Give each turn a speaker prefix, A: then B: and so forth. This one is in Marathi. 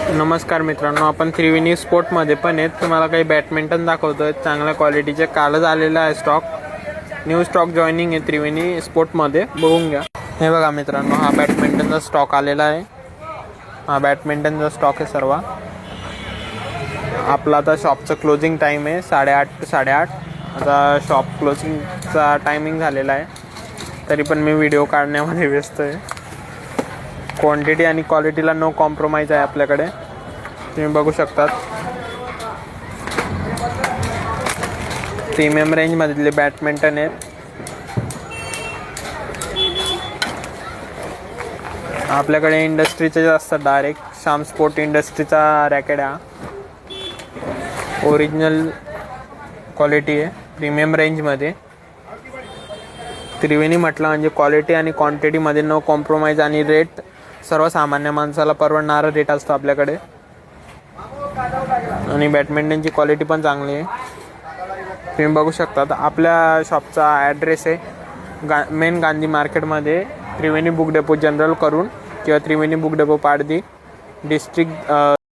A: नमस्कार मित्रांनो, आपण त्रिवेणी स्पोर्टमध्ये पण आहेत. तुम्हाला काही बॅडमिंटन दाखवतोय चांगल्या क्वालिटीचे. कालच आलेला आहे स्टॉक, न्यू स्टॉक जॉईनिंग आहे त्रिवेणी स्पोर्टमध्ये, बघून घ्या. हे बघा मित्रांनो, हा बॅडमिंटनचा स्टॉक आलेला आहे. हा बॅडमिंटनचा स्टॉक आहे सर्व. आपला आता शॉपचं क्लोजिंग टाईम आहे 8:30 ते 8:30. आता शॉप क्लोजिंगचा टायमिंग झालेला आहे, तरी पण मी व्हिडिओ काढण्यामध्ये व्यस्त आहे. क्वांटिटी आणि क्वालिटीला नो कॉम्प्रोमाइज आहे आपल्याकडे, तुम्ही बघू शकतात. प्रीमियम रेंजमधले बॅडमिंटन आहेत. आपल्याकडे इंडस्ट्रीचे जास्त डायरेक्ट श्याम स्पोर्ट इंडस्ट्रीचा रॅकेट आहे. ओरिजिनल क्वालिटी आहे, प्रीमियम रेंजमध्ये. त्रिवेणी म्हटलं म्हणजे क्वालिटी आणि क्वांटिटीमध्ये नो कॉम्प्रोमाइज, आणि रेट सर्वसामान्य माणसाला परवडणारा रेट असतो आपल्याकडे. आणि बॅडमिंटनची क्वालिटी पण चांगली आहे, तुम्ही बघू शकता. आपल्या शॉपचा ॲड्रेस आहे मेन गांधी मार्केटमध्ये, त्रिवेणी बुक डेपो जनरल करून, किंवा त्रिवेणी बुक डेपो पाडदी, डिस्ट्रिक्ट